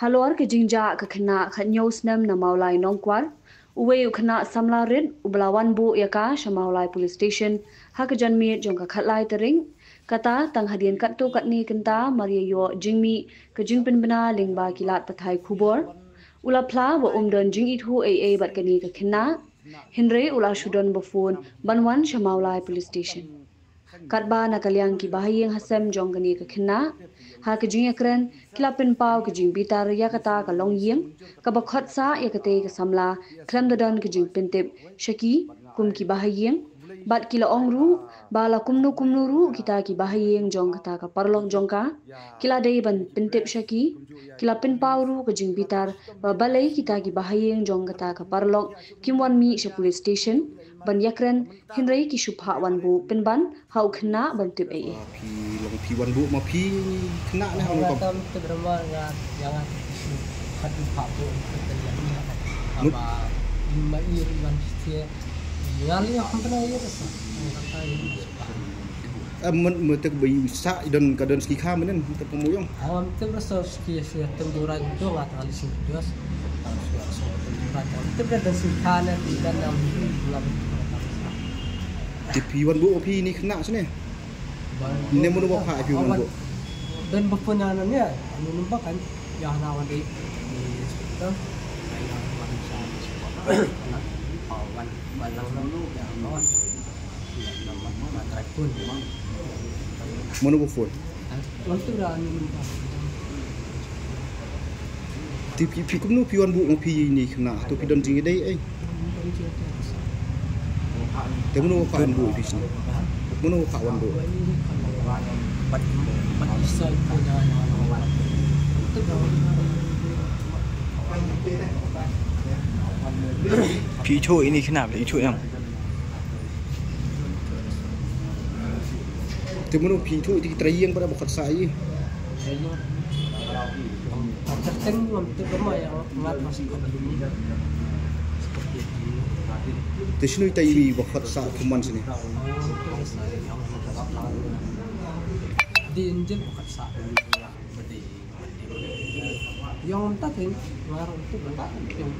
Halor ke jingja ke kena khatnyos nem na maulai nongkwar uwe ukna samla rid ublawan bu yaka shamaulai police station ha ke janmi jong ka khatlai tering kata tang hadian katto katni kenta maria yo jingmi ke jingpin bena lingba kilat pathai khubor ula phla wa umdon jing ithu a bat kani ka khenna hinre ula shudon bufun banwan shamaulai police station katba na kalyang ki bahayeng hasem jong kani ka khenna ha ke jing ekren kilapin pau ke jing bitar ya kata ka long yeng ka bakhot sa ya kate ka samla klam dadan ke jing pentip shaki kum ki bahayeng bat kila ongru bala kumnu ru kita ki bahayeng jong kata ka parlong jongka kila dei ban pentip shaki kila pin pau ru ke jing bitar ba balai kita ki bahayeng jong kata ka parlong kimwan mi she police station ban yakren hinrei ki shupha wan bu pinban hau khna ban tip ai pi wan bu ma pi khna na hau ko tam te brama ya jangan hadu pak bu apa ma ir wan stie ngali aku kena ya rasa men te bayi sa dan kadan ski kha menen te pemuyong awam te rasa ski sia temburan itu ngat kali sing dos temburan te dan ski kana dan nam bulan ti pi wan bu pi ni khna sene ne mun ba pha pi wan bu dan bapunannya anu numpak kan ya nawan di situ balang lalu ya nawan pun mun bu phone waktu dah anu numpak ti pi kum nu pi wan bu pi ni khna to pi don jing dei ai te mun ba pha bu pi sini mun ba pha wan bu Pi chu ini kenapa? Itu yang te mun pi thu ti trayeng pada bakat sai terteng belum terima yang ngat masih te sinu tai bi bakat sa kuman sini di injil bukan sah yang tak yang ngarang itu bukan yang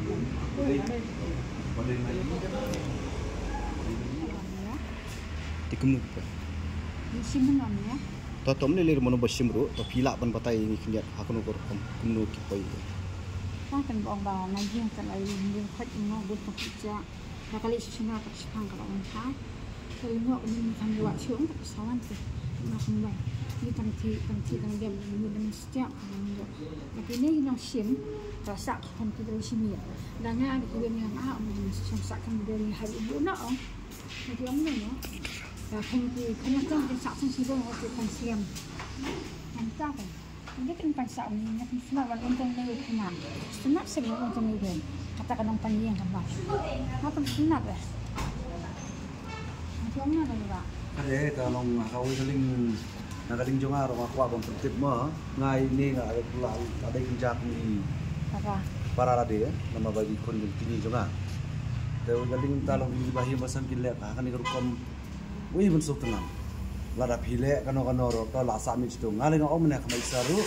ti kum nu Simon namanya. to tom le le mono basim ru to pila ban batai ni khniat hakunu kor kum nu ki poi Kan kan bong ba na jing kan ai ni khat no bu ko ja. Na kali sina ka spang ka on ha. Ko no ni kan wa chung ka sawan ti. Na kan ba. Ni kan ti kan dem ni dem stia. Tapi ni no sim rasa kan ti dari sini. Dan nga ni ko ni nga on sa kan dari hari bu na on. Jadi am no. Không thì không có trong sạo sang xí bông thì còn xem làm sao vậy không biết cái sạo này nó không phải là con trong đây không làm nó sẽ có con trong đây rồi kata kadang panjang kan bang nó kan sunat ya macam mana tu bang ada kalau kau saling nak kadang jongar orang kuat bang tertib mah ngai ni nggak ada pula ada kerja ni apa para ada ya nama bagi kon tinggi jongar kalau kadang kalau di bahi masan kilek akan dikerukam wih bensuk tenang lada pilek kano ro to la sami sto ngale ngo omne kama isaru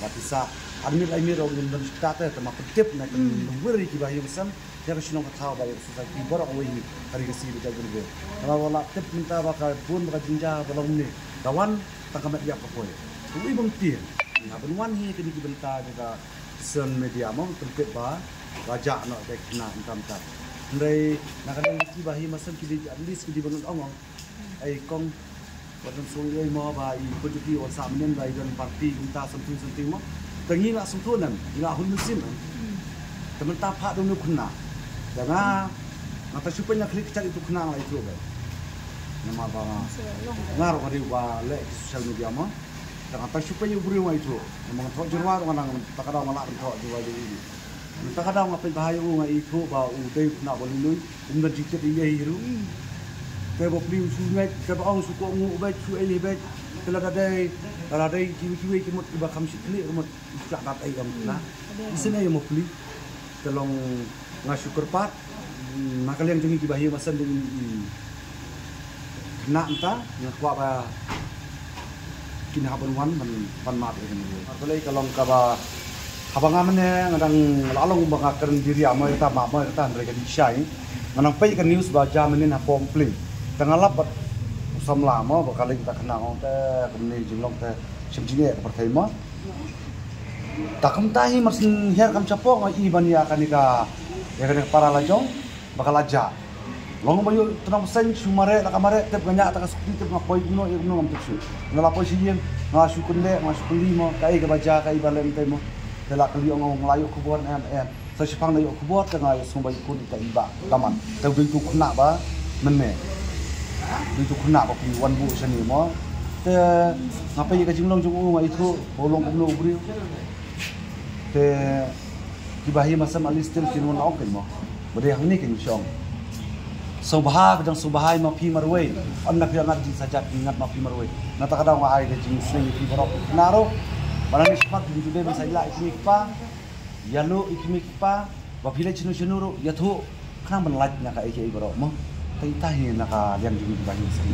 batisa admir ro ngin state te mak tip na kan wiri ki bahi besam ya kasino ka thaw ba susai ki bor owi hari ke si be jagun be ala wala tip minta ba ka pun ba jinja balong ni kawan takamat ya ka poy wih bang ti ya benwan hi ke di benta ka sen media mo tip ba raja no te kna entam ta ndai nak kadang ki bahi masam ki di at least ki di bangun ongong ai kong Wadon sungguh mau bayi pergi orang samnen bayi dan parti kita senting mau tengi nak sentuhan nak hun mesin teman tapak dulu kena jangan mata supaya klik cari itu kena lah itu baik nama bang ngaruh hari wale di sosial media mah jangan tak supaya beri wah itu memang thok jerwar orang tak ada malah thok jerwar ini tak ada ngapain bahaya orang itu bawa udah nak boleh nun umdan jikit iya hiru Kau beli sungai, kau orang suka nguk baik, suka ini baik. Kalau ada kiwi kemut iba kami sikli, kemut cak datai kami lah. Di sini yang mau beli, kalau ngasih kerpat, nak kalian jangan kibahi masan dengan kena entah, yang kuat bah kini haban man mat kan ni artolai kalong kaba habangan ne ngadang lalong bangakern diri amoi ta mamoi ta mereka di syai nganang pai kan news ba jamenin hapong pling tangalap samla mo bakal kita kenang te kemni jinglong te simjine pertai mo takam tahi masin her kam capong i bania kanika ya kan para lajong bakal aja long bayu tenang sen sumare takamare tep ganyak takasukti tep ngapoi guno ya guno ngamtuksu ngalapoi sijeng ngasukunde ngasukulimo kai ke baja kai balen temo telak kali ngong melayu kubur em sa sipang layu kubur tengah sumbai kun ta iba kaman te bintu kena ba menne bintu kena ba pi wan bu seni mo te ngapai ka jinglong jung ngai itu bolong kuno ubri te kibahi masam alistil kinun auken mo bade hangni kin syong subha kadang subhai ma pi marwei amna pi ngat jing saja ingat ma pi marwei nata kadang wa ai de jing sing pi borok naro barang ispat di jude bisa ila ikmik pa yalu ikmik pa wa pile chinu chinuru yathu khang ban laj na ka ike borok mo tai tahi na ka yang jing kibahi sing